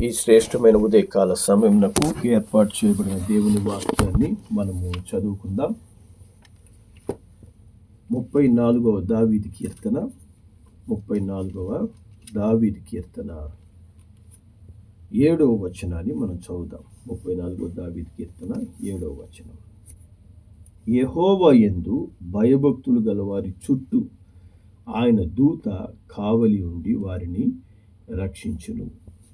ఈ శ్రేష్టమైన ఉదయకాల సమయంకు ఏర్పాటు చేయబడిన దేవుని వాక్యాన్ని మనము చదువుకుందాం. 34వ దావీదు కీర్తన, 34వ దావీదు కీర్తన 7వ వచనాన్ని మనం చదువుదాం. 34వ దావీదు కీర్తన 7వ వచనం. యెహోవా యందు భయభక్తులు గలవారి చుట్టూ ఆయన దూత కావలి ఉండి వారిని రక్షించును.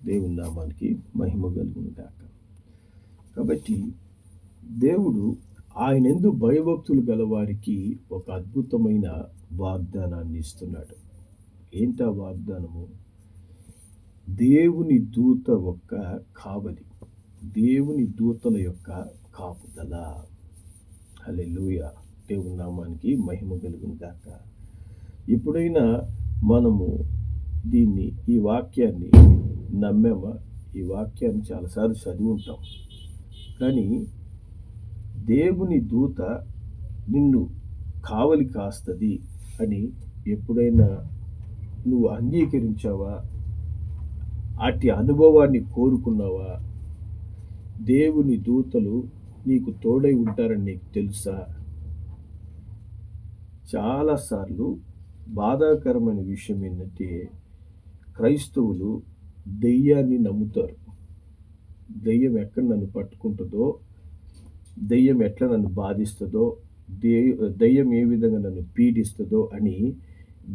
దేవుని నామానికి మహిమ కలుగును గాక. కాబట్టి దేవుడు ఆయన యందు భయభక్తులు గలవారికి ఒక అద్భుతమైన వాగ్దానాన్ని ఇస్తున్నాడు. ఏంటా వాగ్దానము? దేవుని దూత యొక్క కావలి, దేవుని దూతల యొక్క కాపుదల. హల్లెలూయా. దేవుని నామానికి మహిమ కలుగును గాక. ఎప్పుడైనా మనము ఈ వాక్యాన్ని నమ్మామా? ఈ వాక్యాన్ని చాలాసార్లు చదివి ఉంటాం. కానీ దేవుని దూత నిన్ను కావలి కాస్తది అని ఎప్పుడైనా నువ్వు అంగీకరించావా? అట్టి అనుభవాన్ని కోరుకున్నావా? దేవుని దూతలు నీకు తోడై ఉంటారని నీకు తెలుసా? చాలాసార్లు బాధాకరమైన విషయం ఏంటంటే, క్రైస్తవులు దెయ్యాన్ని నమ్ముతారు. దెయ్యం ఎక్కడ నన్ను పట్టుకుంటుందో, దెయ్యం ఎట్లా నన్ను బాధిస్తుందో, దెయ్యం ఏ విధంగా నన్ను పీడిస్తుందో అని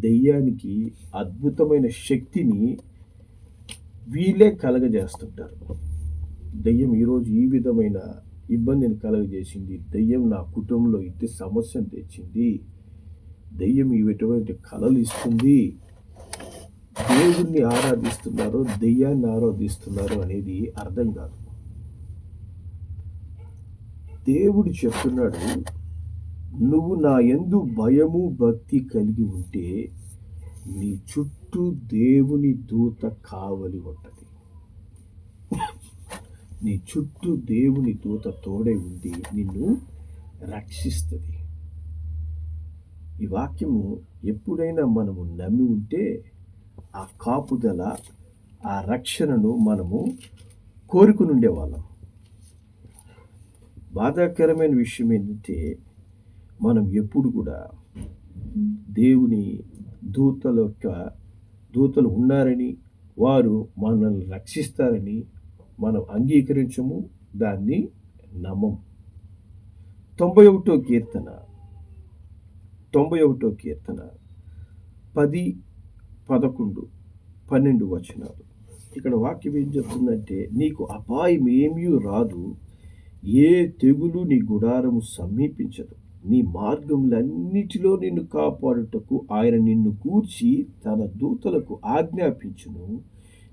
దెయ్యానికి అద్భుతమైన శక్తిని వీళ్ళే కలగజేస్తుంటారు. దెయ్యం ఈరోజు ఈ విధమైన ఇబ్బందిని కలగజేసింది, దెయ్యం నా కుటుంబంలో ఇట్టి సమస్యను తెచ్చింది, దెయ్యం ఇటువంటి కలలు ఇస్తుంది, దేవుణ్ణి ఆరాధిస్తున్నారు, దెయ్యాన్ని ఆరాధిస్తున్నారు అనేది అర్థం కాదు. దేవుడు చెప్తున్నాడు, నువ్వు నా యందు భయము భక్తి కలిగి ఉంటే నీ చుట్టూ దేవుని దూత కావలి ఉంటది. నీ చుట్టూ దేవుని దూత తోడై ఉండి నిన్ను రక్షిస్తుంది. ఈ వాక్యము ఎప్పుడైనా మనము నమ్మి ఉంటే ఆ కాపుదల, ఆ రక్షణను మనము కోరుకుని ఉండేవాళ్ళం. బాధాకరమైన విషయం ఏంటంటే, మనం ఎప్పుడు కూడా దేవుని దూతలు ఉన్నారని, వారు మనల్ని రక్షిస్తారని మనం అంగీకరించము, దాన్ని నమ్మం. 91వ కీర్తన 10, 11, 12 వచనాలు. ఇక్కడ వాక్యం ఏం చెప్తుందంటే, నీకు అపాయం ఏమీ రాదు, ఏ తెగులు నీ గుడారము సమీపించదు, నీ మార్గములన్నిటిలో నిన్ను కాపాడుటకు ఆయన నిన్ను గూర్చి తన దూతలకు ఆజ్ఞాపించును,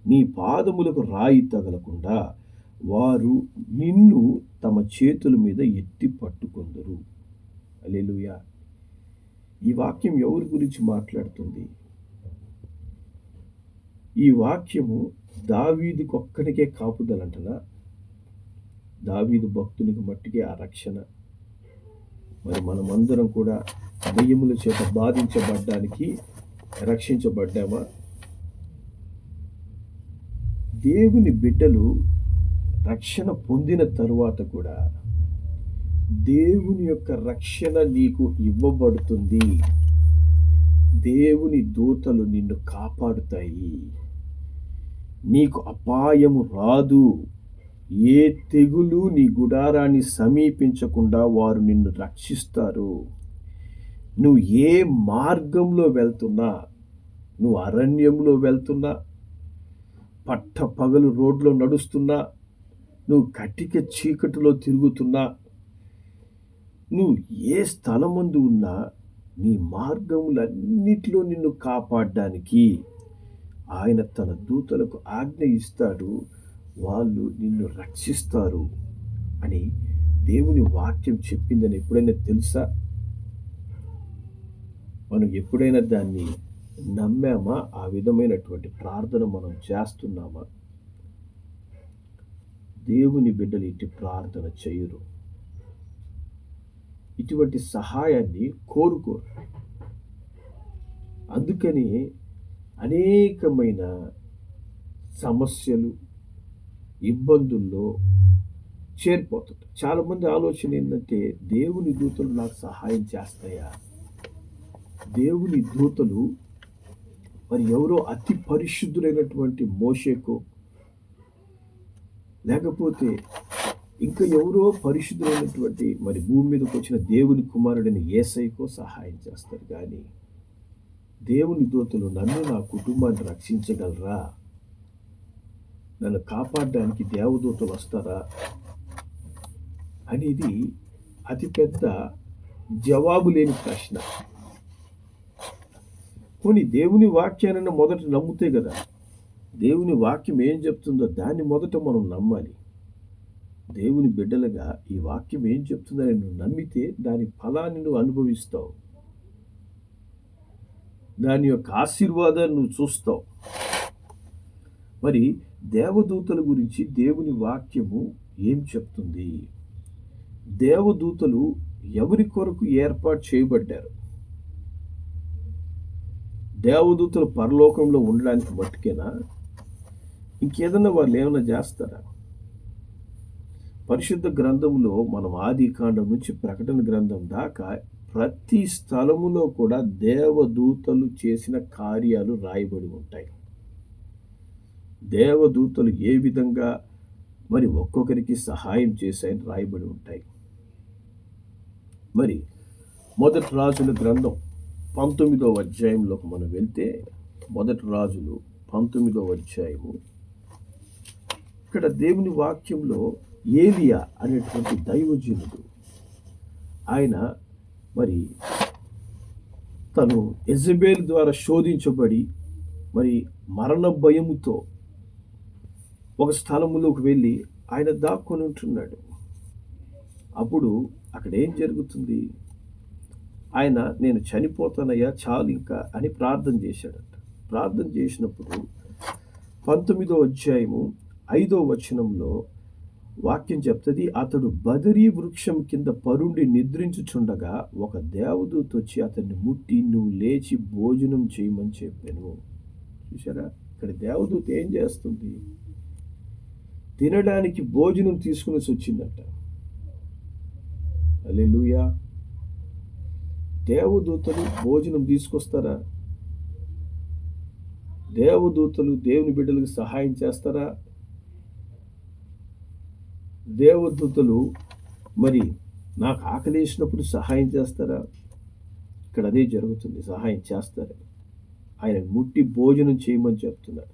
నీ పాదములకు రాయి తగలకుండా వారు నిన్ను తమ చేతుల మీద ఎత్తి పట్టుకొందురు. హల్లెలూయా. ఈ వాక్యం ఎవరి గురించి మాట్లాడుతుంది? ఈ వాక్యము దావీదుకు ఒక్కడికే కాపుదలంటనా? దావీదు భక్తునికి మట్టికే ఆ రక్షణ. మరి మనమందరం కూడా దెయ్యముల చేత బాధించబడ్డానికి రక్షించబడ్డామా? దేవుని బిడ్డలు రక్షణ పొందిన తరువాత కూడా దేవుని యొక్క రక్షణ నీకు ఇవ్వబడుతుంది. దేవుని దూతలు నిన్ను కాపాడుతాయి. నీకు అపాయము రాదు, ఏ తెగులు నీ గుడారాన్ని సమీపించకుండా వారు నిన్ను రక్షిస్తారు. నువ్వు ఏ మార్గంలో వెళ్తున్నా, నువ్వు అరణ్యంలో వెళ్తున్నా, పట్ట పగలు రోడ్లో నడుస్తున్నా, నువ్వు కటిక చీకటిలో తిరుగుతున్నా, నువ్వు ఏ స్థలమందు ఉన్నా, నీ మార్గములన్నిటిలో నిన్ను కాపాడడానికి ఆయన తన దూతలకు ఆజ్ఞ ఇస్తాడు, వాళ్ళు నిన్ను రక్షిస్తారు అని దేవుని వాక్యం చెప్పిందని ఎప్పుడైనా తెలుసా? మనం ఎప్పుడైనా దాన్ని నమ్మామా? ఆ విధమైనటువంటి ప్రార్థన మనం చేస్తున్నామా? దేవుని బిడ్డలు ఇటు ప్రార్థన చేయరు, ఇటువంటి సహాయాన్ని కోరుకోరు. అందుకని అనేకమైన సమస్యలు, ఇబ్బందుల్లో చేరిపోతుంటారు. చాలామంది ఆలోచన ఏంటంటే, దేవుని దూతలు నాకు సహాయం చేస్తాయా? దేవుని దూతలు మరి ఎవరో అతి పరిశుద్ధులైనటువంటి మోషేకో, లేకపోతే ఇంకా ఎవరో పరిశుద్ధులైనటువంటి మరి భూమి మీదకి వచ్చిన దేవుని కుమారుడైన యేసయ్యకో సహాయం చేస్తారు. కానీ దేవుని దూతలు నన్ను, నా కుటుంబాన్ని రక్షించగలరా? నన్ను కాపాడడానికి దేవదూతలు వస్తారా అనేది అతిపెద్ద జవాబు లేని ప్రశ్న. కొన్ని దేవుని వాక్యాన్ని మొదట నమ్ముతే కదా, దేవుని వాక్యం ఏం చెప్తుందో దాన్ని మొదట మనం నమ్మాలి. దేవుని బిడ్డలుగా ఈ వాక్యం ఏం చెప్తుందని నువ్వు నమ్మితే దాని ఫలాన్ని నువ్వు అనుభవిస్తావు, దాని యొక్క ఆశీర్వాదాన్ని నువ్వు చూస్తావు. మరి దేవదూతల గురించి దేవుని వాక్యము ఏం చెప్తుంది? దేవదూతలు ఎవరి కొరకు ఏర్పాటు చేయబడ్డారు? దేవదూతలు పరలోకంలో ఉండడానికి మట్టుకేనా? ఇంకేదన్నా వాళ్ళు ఏమైనా చేస్తారా? పరిశుద్ధ గ్రంథంలో మనం ఆది కాండం నుంచి ప్రకటన గ్రంథం దాకా ప్రతి స్థలములో కూడా దేవదూతలు చేసిన కార్యాలు రాయబడి ఉంటాయి. దేవదూతలు ఏ విధంగా మరి ఒక్కొక్కరికి సహాయం చేశాయని రాయబడి ఉంటాయి. మరి మొదటి రాజుల గ్రంథం 19వ అధ్యాయంలోకి మనం వెళ్తే, మొదటి రాజులు 19వ అధ్యాయము, ఇక్కడ దేవుని వాక్యంలో ఏలియా అనేటువంటి దైవజనుడు, ఆయన మరి తను యెజబెల్ ద్వారా శోధించబడి మరి మరణ భయముతో ఒక స్థలములోకి వెళ్ళి ఆయన దాక్కొని ఉంటున్నాడు. అప్పుడు అక్కడ ఏం జరుగుతుంది? ఆయన నేను చనిపోతానయ్యా చాలు ఇంకా అని ప్రార్థన చేశాడట. ప్రార్థన చేసినప్పుడు 19వ అధ్యాయము 5వ వచనంలో వాక్యం చెప్తుంది, అతడు బదరీ వృక్షం కింద పరుండి నిద్రించుచుండగా ఒక దేవదూత వచ్చి అతన్ని ముట్టి నువ్వు లేచి భోజనం చేయమని చెప్పాను. చూసారా, ఇక్కడ దేవదూత ఏం చేస్తుంది? తినడానికి భోజనం తీసుకుని వచ్చిందట. హల్లెలూయా. దేవదూతలు భోజనం తీసుకొస్తారా? దేవదూతలు దేవుని బిడ్డలకు సహాయం చేస్తారా? దేవదూతలు మరి నాకు ఆకలి వేసినప్పుడు సహాయం చేస్తారా? ఇక్కడ అదే జరుగుతుంది, సహాయం చేస్తారు. ఆయన ముట్టి భోజనం చేయమని చెప్తున్నాడు.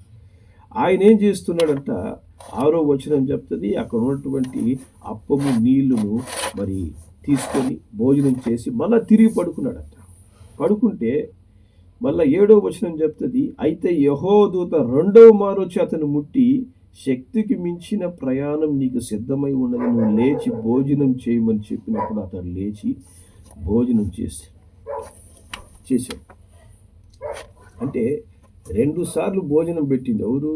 ఆయన ఏం చేస్తున్నాడంట? 6వ వచనం చెప్తుంది, అక్కడ ఉన్నటువంటి అప్పము నీళ్లును మరి తీసుకొని భోజనం చేసి మళ్ళా తిరిగి పడుకున్నాడట. పడుకుంటే మళ్ళా 7వ వచనం చెప్తుంది, అయితే యెహోవా దూత 2వ మారు వచ్చి అతను ముట్టి శక్తికి మించిన ప్రయాణం నీకు సిద్ధమై ఉన్నది, నువ్వు లేచి భోజనం చేయమని చెప్పినప్పుడు అతను లేచి భోజనం చేశాడు. అంటే 2 సార్లు భోజనం పెట్టింది ఎవరు?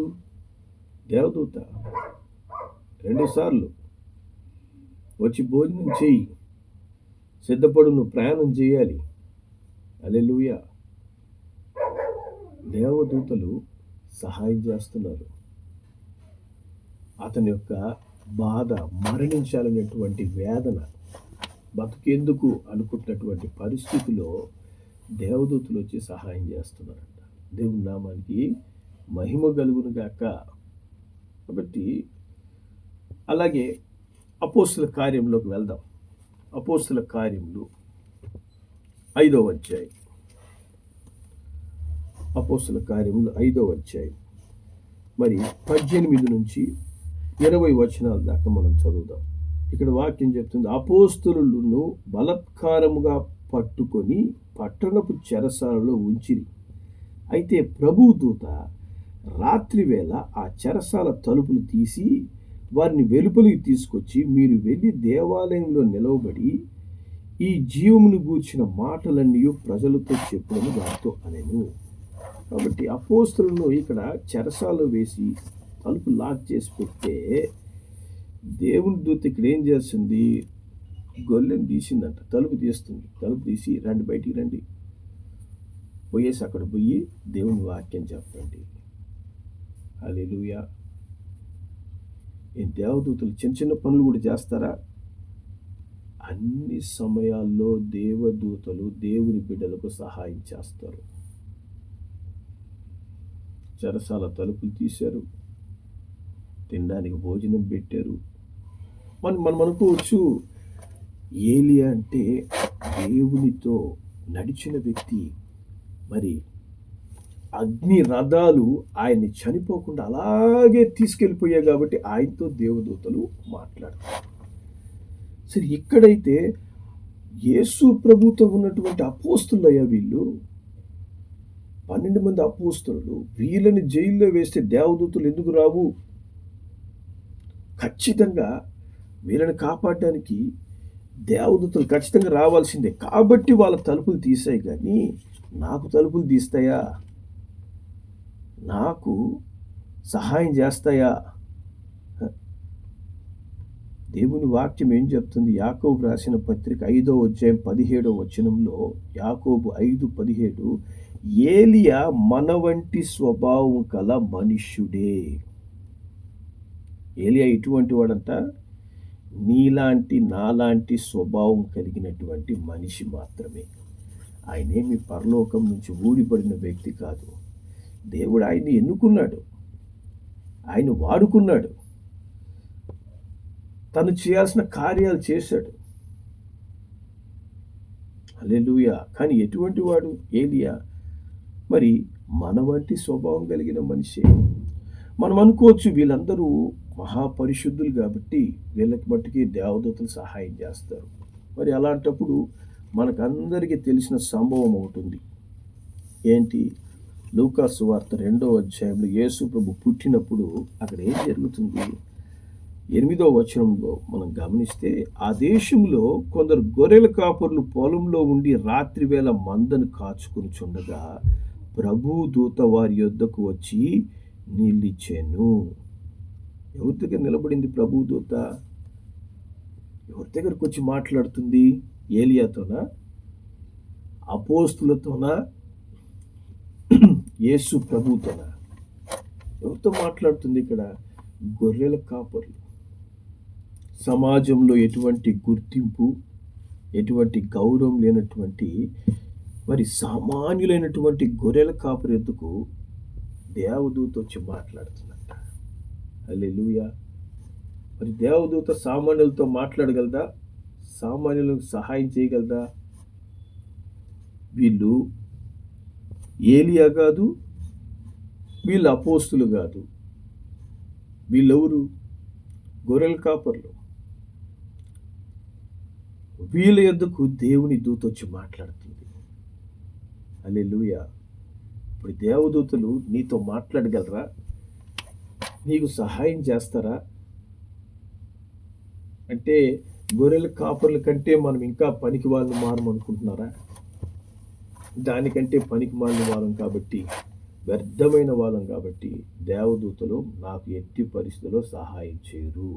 దేవదూత. 2 సార్లు వచ్చి భోజనం చేయి, సిద్ధపడు, నువ్వు ప్రయాణం చేయాలి. హల్లెలూయా. దేవదూతలు సహాయం చేస్తున్నారు. అతని యొక్క బాధ, మరణించాలనేటువంటి వేదన, బతుకెందుకు అనుకుంటున్నటువంటి పరిస్థితిలో దేవదూతలు వచ్చి సహాయం చేస్తున్నారంట. దేవుని నామానికి మహిమ కలుగును గాక. కాబట్టి అలాగే అపోస్తుల కార్యంలోకి వెళ్దాం. అపోస్తుల కార్యములు 5వ అధ్యాయం. అపోస్తుల కార్యములు 5వ అధ్యాయం మరి 18 నుంచి 20 వచనాల దాకా మనం చదువుదాం. ఇక్కడ వాక్యం చెప్తుంది, అపోస్తులను బలాత్కారముగా పట్టుకొని పట్టణపు చెరసాలలో ఉంచిరి. అయితే ప్రభువు దూత రాత్రివేళ ఆ చెరసాల తలుపులు తీసి వారిని వెలుపలికి తీసుకొచ్చి, మీరు వెళ్ళి దేవాలయంలో నిలవబడి ఈ జీవమును గూర్చిన మాటలన్నీ ప్రజలతో చెప్పుడని వారితో అనెను. కాబట్టి అపోస్తులను ఇక్కడ చెరసాలలో వేసి తలుపు లాక్ చేసి పెడితే దేవుని దూత ఇక్కడ ఏం చేస్తుంది? గొల్లెని తీసిందంట, తలుపు తీస్తుంది. తలుపు తీసి రండి, బయటికి రండి, పోయేసి అక్కడ పోయి దేవుని వాక్యం చెప్పండి. హల్లెలూయా. ఈ దేవదూతలు చిన్న చిన్న పనులు కూడా చేస్తారా? అన్ని సమయాల్లో దేవదూతలు దేవుని బిడ్డలకు సహాయం చేస్తారు. చెరసాల తలుపులు తీశారు, తినడానికి భోజనం పెట్టారు. మనం అనుకోవచ్చు, ఏలియా అంటే దేవునితో నడిచిన వ్యక్తి, మరి అగ్ని రథాలు ఆయన్ని చనిపోకుండా అలాగే తీసుకెళ్ళిపోయాయి కాబట్టి ఆయనతో దేవదూతలు మాట్లాడతారు. సరే, ఇక్కడైతే యేసు ప్రభుతో ఉన్నటువంటి అపోస్తులయ్యా వీళ్ళు, 12 మంది అపోస్తులు. వీళ్ళని జైల్లో వేస్తే దేవదూతలు ఎందుకు రావు? ఖచ్చితంగా వీళ్ళని కాపాడడానికి దేవదూతలు ఖచ్చితంగా రావాల్సిందే. కాబట్టి వాళ్ళ తలుపులు తీసాయి. కానీ నాకు తలుపులు తీస్తాయా? నాకు సహాయం చేస్తాయా? దేవుని వాక్యం ఏం చెప్తుంది? యాకోబు రాసిన పత్రిక 5వ అధ్యాయం 17వ వచనంలో, యాకోబు 5:17, ఏలియా మన వంటి స్వభావం కల మనుష్యుడే. ఏలియా ఇటువంటి వాడంట, నీలాంటి నాలాంటి స్వభావం కలిగినటువంటి మనిషి మాత్రమే. ఆయనేమి పరలోకం నుంచి ఊడిపడిన వ్యక్తి కాదు. దేవుడు ఆయన్ని ఎన్నుకున్నాడు, ఆయన వాడుకున్నాడు, తను చేయాల్సిన కార్యాలు చేశాడు. హల్లెలూయా. కానీ ఎటువంటి వాడు ఏలియా? మరి మన వంటి స్వభావం కలిగిన మనిషి. మనం అనుకోవచ్చు వీళ్ళందరూ మహాపరిశుద్ధులు కాబట్టి వీళ్ళకి మట్టుకి దేవదూతలు సహాయం చేస్తారు. మరి అలాంటప్పుడు మనకందరికీ తెలిసిన సంభవం ఒకటి ఉంది. ఏంటి? లూకా సువార్త 2వ అధ్యాయంలో యేసు ప్రభు పుట్టినప్పుడు అక్కడ ఏం జరుగుతుంది? 8వ వచనంలో మనం గమనిస్తే, ఆ దేశంలో కొందరు గొర్రెల కాపరులు పొలంలో ఉండి రాత్రి వేళ మందను కాచుకుని చుండగా ప్రభు దూత వారి యొద్దకు వచ్చి నీళ్ళిచ్చాను. ఎవరి దగ్గర నిలబడింది ప్రభు దూత? ఎవరి దగ్గరకు వచ్చి మాట్లాడుతుంది? ఏలియాతోనా? అపోస్తులతోనా? యేసు ప్రభుతోనా? ఎవరితో మాట్లాడుతుంది ఇక్కడ? గొర్రెల కాపరులు. సమాజంలో ఎటువంటి గుర్తింపు, ఎటువంటి గౌరవం లేనటువంటి మరి సామాన్యులైనటువంటి గొర్రెల కాపరి ఎద్దుకు దేవదూత వచ్చి మాట్లాడుతుందంట. హల్లెలూయా. మరి దేవదూత సామాన్యులతో మాట్లాడగలదా? సామాన్యులకు సహాయం చేయగలదా? వీళ్ళు ఏలియా కాదు, వీళ్ళు అపోస్తులు కాదు. వీళ్ళెవరు? గొర్రెల కాపర్లు. వీళ్ళ యొద్దకు దేవుని దూత వచ్చి మాట్లాడుతుంది. హల్లెలూయా. ఇప్పుడు దేవదూతలు నీతో మాట్లాడగలరా? నీకు సహాయం చేస్తారా? అంటే గొర్రెల కాపర్ల కంటే మనం ఇంకా పనికి వాళ్ళని మారం అనుకుంటున్నారా? దానికంటే పనికి మాలిన వాళ్ళం కాబట్టి, వ్యర్థమైన వాళ్ళం కాబట్టి దేవదూతలు నాకు ఎట్టి పరిస్థితుల్లో సహాయం చేయరు.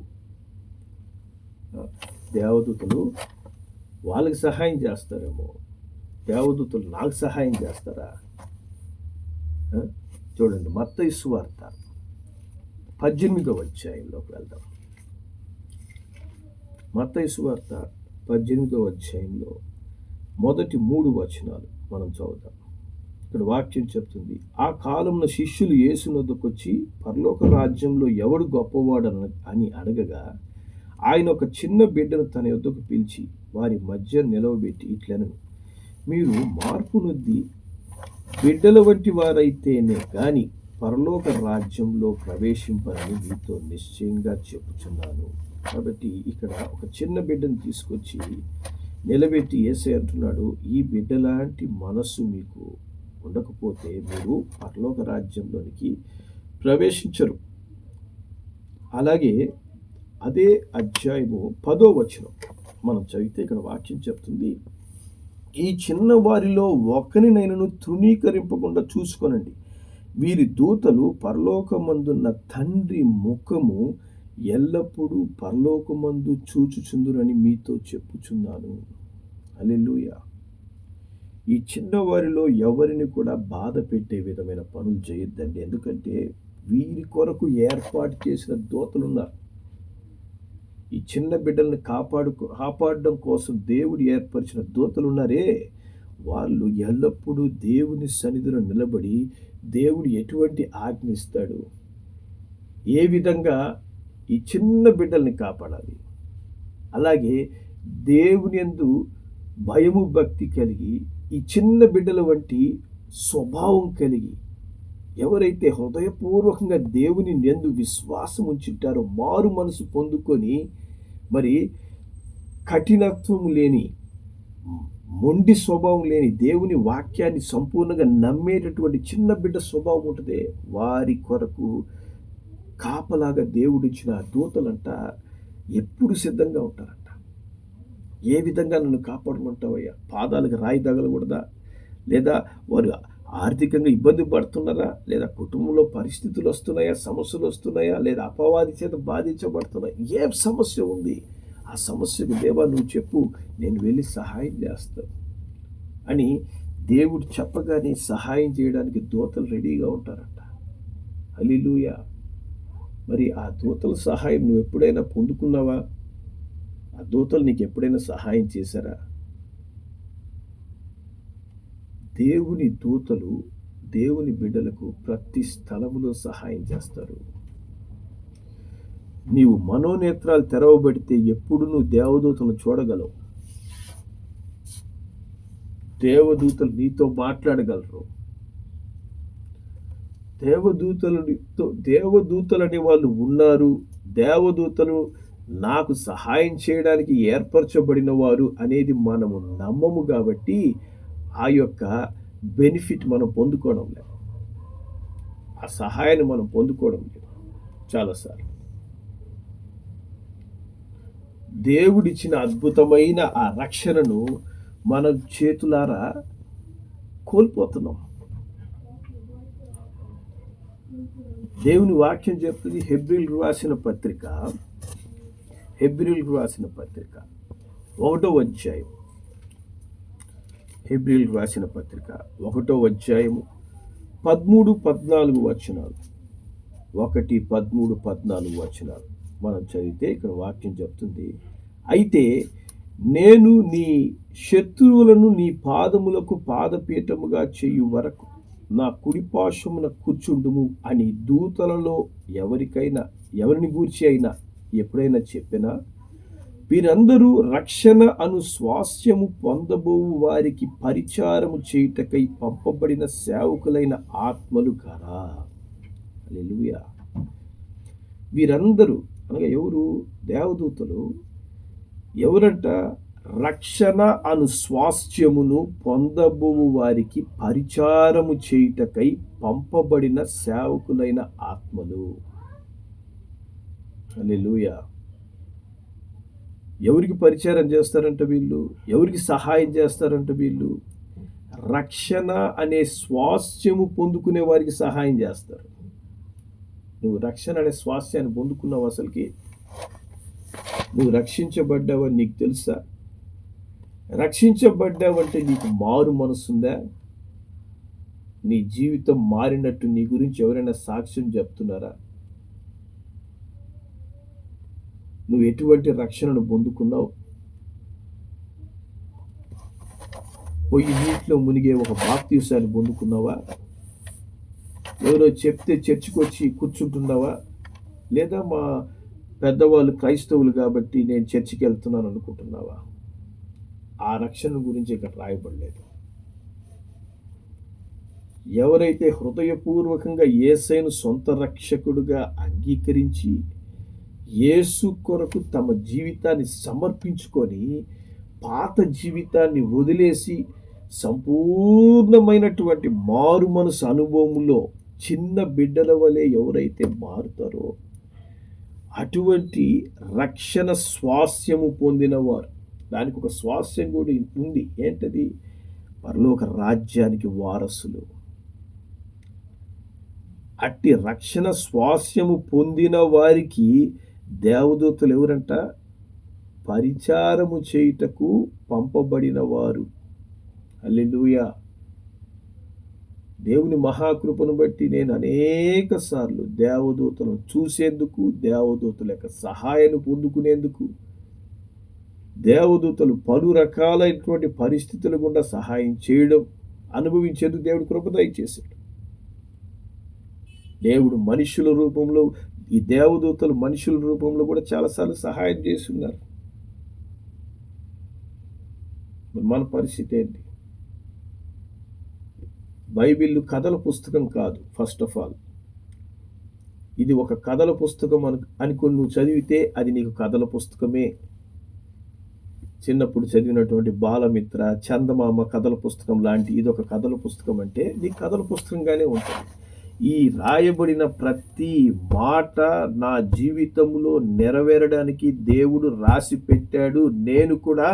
దేవదూతలు వాళ్ళకి సహాయం చేస్తారేమో, దేవదూతలు నాకు సహాయం చేస్తారా? చూడండి, మత్తయి సువార్త 18వ అధ్యాయంలోకి వెళ్దాం. మత్తయి సువార్త 18వ అధ్యాయంలో మొదటి 3 వచనాలు మనం చదువుతాం. ఇక్కడ వాక్యం చెప్తుంది, ఆ కాలంలో శిష్యులు యేసునొద్దకు వచ్చి పరలోక రాజ్యంలో ఎవడు గొప్పవాడు అని అడగగా, ఆయన ఒక చిన్న బిడ్డను తన యొద్దకు పిలిచి వారి మధ్య నిలవబెట్టి ఇట్లనెను, మీరు మార్పు నొంది బిడ్డల వంటి వారైతేనే గాని పరలోక రాజ్యంలో ప్రవేశింపరని మీతో నిశ్చయంగా చెప్పుచున్నాను. కాబట్టి ఇక్కడ ఒక చిన్న బిడ్డను తీసుకొచ్చి నిలబెట్టి యేసయ్య అంటున్నాడు, ఈ బిడ్డలాంటి మనస్సు మీకు ఉండకపోతే మీరు పరలోక రాజ్యంలోనికి ప్రవేశించరు. అలాగే అదే అధ్యాయము 10వ వచనం మనం చదివితే ఇక్కడ వాక్యం చెప్తుంది, ఈ చిన్న వారిలో ఒకరినైనను తృణీకరింపకుండా చూసుకొనండి. వీరి దూతలు పరలోకమందున్న తండ్రి ముఖము ఎల్లప్పుడూ పరలోకమందు చూచుచుందురని మీతో చెప్పుచున్నాను. హల్లెలూయా. ఈ చిన్నవారిలో ఎవరిని కూడా బాధ పెట్టే విధమైన పనులు చేయొద్దండి. ఎందుకంటే వీరి కొరకు ఏర్పాటు చేసిన దూతలు ఉన్నారు. ఈ చిన్న బిడ్డల్ని కాపాడడం కోసం దేవుడు ఏర్పరిచిన దూతలు ఉన్నారే, వాళ్ళు ఎల్లప్పుడూ దేవుని సన్నిధిలో నిలబడి దేవుడు ఎటువంటి ఆజ్ఞ ఇస్తాడు, ఏ విధంగా ఈ చిన్న బిడ్డల్ని కాపాడాలి, అలాగే దేవుని యందు భయము భక్తి కలిగి ఈ చిన్న బిడ్డల వంటి స్వభావం కలిగి ఎవరైతే హృదయపూర్వకంగా దేవుని యందు విశ్వాసం ఉంచుంటారో, మారు మనసు పొందుకొని మరి కఠినత్వం లేని, మొండి స్వభావం లేని, దేవుని వాక్యాన్ని సంపూర్ణంగా నమ్మేటటువంటి చిన్న బిడ్డ స్వభావం ఉంటుంది, వారి కొరకు కాపలాగా దేవుడిచ్చిన దూతలంట ఎప్పుడు సిద్ధంగా ఉంటారంట. ఏ విధంగా నన్ను కాపాడమంటావయ్యా? పాదాలకు రాయి తగలకూడదా? లేదా వారు ఆర్థికంగా ఇబ్బంది పడుతున్నారా? లేదా కుటుంబంలో పరిస్థితులు వస్తున్నాయా, సమస్యలు వస్తున్నాయా, లేదా అపవాది చేత బాధించబడుతున్నాయా? ఏ సమస్య ఉంది, ఆ సమస్యకు దేవా నువ్వు చెప్పు, నేను వెళ్ళి సహాయం చేస్తాను అని దేవుడు చెప్పగానే సహాయం చేయడానికి దూతలు రెడీగా ఉంటారంట. హల్లెలూయా. మరి ఆ దూతల సహాయం నువ్వు ఎప్పుడైనా పొందుకున్నావా? ఆ దూతలు నీకు ఎప్పుడైనా సహాయం చేశారా? దేవుని దూతలు దేవుని బిడ్డలకు ప్రతి స్థలములో సహాయం చేస్తారు. నీవు మనోనేత్రాలు తెరవబడితే ఎప్పుడు నువ్వు దేవదూతలను చూడగలవు. దేవదూతలు నీతో మాట్లాడగలరు. దేవదూతలని వాళ్ళు ఉన్నారు. దేవదూతలు నాకు సహాయం చేయడానికి ఏర్పరచబడిన వారు అనేది మనము నమ్మము కాబట్టి ఆ యొక్క బెనిఫిట్ మనం పొందుకోవడం లేదు, ఆ సహాయాన్ని మనం పొందుకోవడం లేదు. చాలాసార్లు దేవుడిచ్చిన అద్భుతమైన ఆ రక్షణను మనం చేతులారా కోల్పోతున్నాం. దేవుని వాక్యం చెప్తుంది, హెబ్రీయులకు రాసిన పత్రిక 1వ అధ్యాయం, హెబ్రీయులకు రాసిన పత్రిక 1వ అధ్యాయము 13-14 వచనాలు, 1-13-14 వచనాలు మనం చదివితే ఇక్కడ వాక్యం చెప్తుంది, అయితే నేను నీ శత్రువులను నీ పాదములకు పాదపీఠముగా చేయు వరకు నా కుడిపార్శ్వమున కూర్చుండుము అని దూతలలో ఎవరిని గూర్చి అయినా ఎప్పుడైనా చెప్పినా, వీరందరూ రక్షణ అను స్వాస్థ్యము పొందబోవు వారికి పరిచారము చేయుటకై పంపబడిన సేవకులైన ఆత్మలు కారా. హల్లెలూయా. వీరందరూ అనగా ఎవరు? దేవదూతలు. ఎవరంట? రక్షణ అను స్వాస్థ్యమును పొందబోవు వారికి పరిచారము చేయుటకై పంపబడిన సేవకులైన ఆత్మలు. హల్లెలూయా. ఎవరికి పరిచారం చేస్తారంట వీళ్ళు? ఎవరికి సహాయం చేస్తారంట వీళ్ళు? రక్షణ అనే స్వాస్థ్యము పొందుకునే వారికి సహాయం చేస్తారు. నువ్వు రక్షణ అనే స్వాస్థ్యాన్ని పొందుకున్నావు? అసలుకి నువ్వు రక్షించబడ్డావని నీకు తెలుసా? రక్షించబడ్డావంటే నీకు మారు మనసుందా? నీ జీవితం మారినట్టు నీ గురించి ఎవరైనా సాక్ష్యం చెప్తున్నారా? నువ్వు ఎటువంటి రక్షణను పొందుకున్నావు? పొయ్యి నీటిలో మునిగే ఒక బాప్తీసాన్ని పొందుకున్నావా? ఎవరో చెప్తే చర్చికి వచ్చి కూర్చుంటున్నావా? లేదా మా పెద్దవాళ్ళు క్రైస్తవులు కాబట్టి నేను చర్చికి వెళ్తున్నాను అనుకుంటున్నావా? ఆ రక్షణ గురించి ఇక్కడ రాయబడలేదు. ఎవరైతే హృదయపూర్వకంగా యేసయ్యను సొంత రక్షకుడుగా అంగీకరించి యేసు కొరకు తమ జీవితాన్ని సమర్పించుకొని పాత జీవితాన్ని వదిలేసి సంపూర్ణమైనటువంటి మారు మనసు అనుభవంలో చిన్న బిడ్డల వలె ఎవరైతే మారుతారో అటువంటి రక్షణ స్వాస్థ్యము పొందినవారు, దానికి ఒక స్వాస్థ్యం కూడా ఉంది. ఏంటది? పరలోక రాజ్యానికి వారసులు. అట్టి రక్షణ స్వాస్థ్యము పొందిన వారికి దేవదూతలు ఎవరంట? పరిచారము చేయుటకు పంపబడిన వారు. హల్లెలూయా. దేవుని మహాకృపను బట్టి నేను అనేక సార్లు దేవదూతలను చూసేందుకు, దేవదూతల యొక్క సహాయాన్ని పొందుకునేందుకు, దేవదూతలు పలు రకాలైనటువంటి పరిస్థితుల గుండా సహాయం చేయడం, అనుభవించేందుకు దేవుడు కృప దయచేశాడు. దేవుడు మనుషుల రూపంలో, ఈ దేవదూతలు మనుషుల రూపంలో కూడా చాలాసార్లు సహాయం చేస్తున్నారు. మన పరిస్థితి ఏంటి? బైబిల్ కథల పుస్తకం కాదు. ఫస్ట్ ఆఫ్ ఆల్ ఇది ఒక కథల పుస్తకం అనుకుని నువ్వు చదివితే అది నీకు కథల పుస్తకమే. చిన్నప్పుడు చదివినటువంటి బాలమిత్ర, చందమామ కథల పుస్తకం లాంటి ఇది ఒక కథల పుస్తకం అంటే నీకు కథల పుస్తకంగానే ఉంటుంది. ఈ రాయబడిన ప్రతి మాట నా జీవితంలో నెరవేరడానికి దేవుడు రాసి పెట్టాడు. నేను కూడా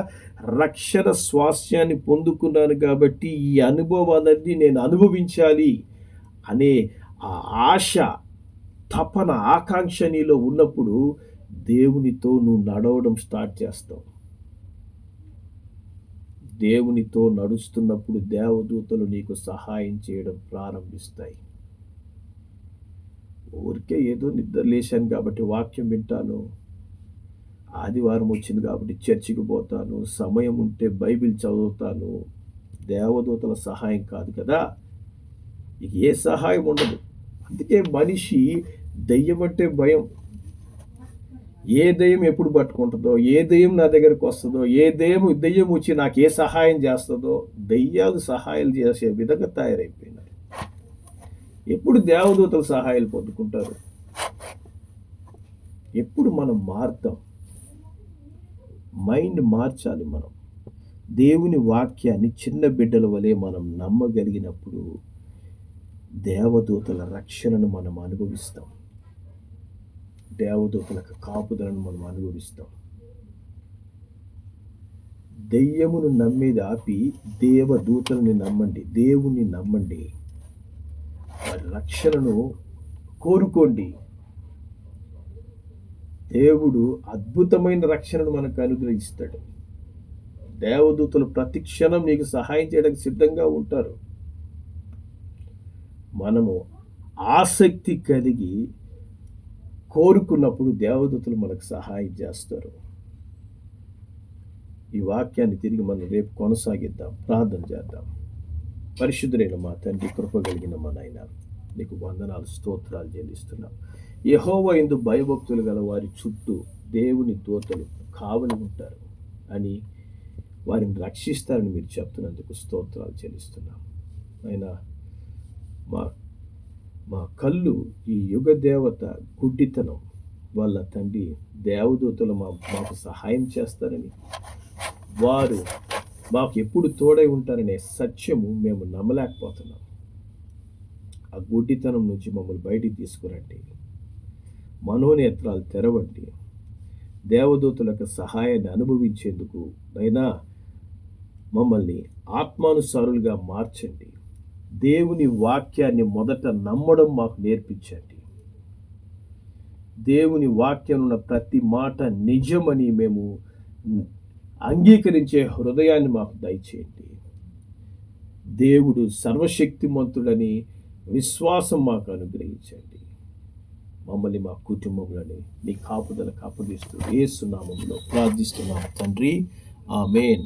రక్షణ స్వాస్థ్యాన్ని పొందుకున్నాను కాబట్టి ఈ అనుభవాలన్నీ నేను అనుభవించాలి అనే ఆ ఆశ, తపన, ఆకాంక్ష నీలో ఉన్నప్పుడు దేవునితో నువ్వు నడవడం స్టార్ట్ చేస్తావు. దేవునితో నడుస్తున్నప్పుడు దేవదూతలు నీకు సహాయం చేయడం ప్రారంభిస్తాయి. ఊరికే ఏదో నిద్ర లేశాను కాబట్టి వాక్యం వింటాను, ఆదివారం వచ్చింది కాబట్టి చర్చికి పోతాను, సమయం ఉంటే బైబిల్ చదువుతాను, దేవదూతల సహాయం కాదు కదా. ఇక ఏ సహాయం ఉండదు. అందుకే మనిషి దెయ్యం అంటే భయం. ఏ దెయ్యం ఎప్పుడు పట్టుకుంటుందో, ఏ దెయ్యం నా దగ్గరకు వస్తుందో, ఏ దెయ్యం వచ్చి నాకు ఏ సహాయం చేస్తుందో, దెయ్యాలు సహాయాలు చేసే విధంగా తయారైపోయినారు. ఎప్పుడు దేవదూతల సహాయాలు పొందుకుంటారు? ఎప్పుడు మనం మారుతాం? మైండ్ మార్చాలి. మనం దేవుని వాక్యాన్ని చిన్న బిడ్డల వలె మనం నమ్మగలిగినప్పుడు దేవదూతల రక్షణను మనం అనుభవిస్తాం. దేవదూతల కాపుదలను మనం అనుభవిస్తాం. దెయ్యమును నమ్మేది ఆపి దేవదూతలని నమ్మండి, దేవుణ్ణి నమ్మండి, వారి రక్షణను కోరుకోండి. దేవుడు అద్భుతమైన రక్షణను మనకు అనుగ్రహిస్తాడు. దేవదూతలు ప్రతి క్షణం నీకు సహాయం చేయడానికి సిద్ధంగా ఉంటారు. మనము ఆసక్తి కలిగి కోరుకున్నప్పుడు దేవదూతలు మనకు సహాయం చేస్తారు. ఈ వాక్యాన్ని తిరిగి మనం రేపు కొనసాగిద్దాం, ప్రార్థన చేద్దాం. పరిశుద్ధుడైన మా తండ్రి, కృప కలిగిన మా నాయన, నీకు వందనాలు, స్తోత్రాలు చెల్లిస్తున్నాం. యెహోవా యందు భయభక్తులు గల వారి చుట్టూ దేవుని దూతలు కావలి ఉంటారు అని, వారిని రక్షిస్తారని మీరు చెప్తున్నందుకు స్తోత్రాలు చెల్లిస్తున్నాం. అయినా మా కళ్ళు ఈ యుగ దేవత గుడ్డితనం వల్ల తండ్రి, దేవదూతలు మాకు సహాయం చేస్తారని, వారు మాకు ఎప్పుడు తోడై ఉంటారనే సత్యము మేము నమ్మలేకపోతున్నాం. ఆ గుడ్డితనం నుంచి మమ్మల్ని బయటికి తీసుకురండి. మనోనేత్రాలు తెరవండి. దేవదూతల యొక్క సహాయాన్ని అనుభవించేందుకు అయినా మమ్మల్ని ఆత్మానుసారులుగా మార్చండి. దేవుని వాక్యాన్ని మొదట నమ్మడం మాకు నేర్పించండి. దేవుని వాక్యం ఉన్న ప్రతి మాట నిజమని మేము అంగీకరించే హృదయాన్ని మాకు దయచేయండి. దేవుడు సర్వశక్తిమంతుడని విశ్వాసం మాకు అనుగ్రహించండి. మమ్మల్ని, మా కుటుంబంలోని మీ కాపుదలకు అప్పగిస్తూ యేసు నామములో ప్రార్థిస్తున్నాము తండ్రి. ఆమేన్.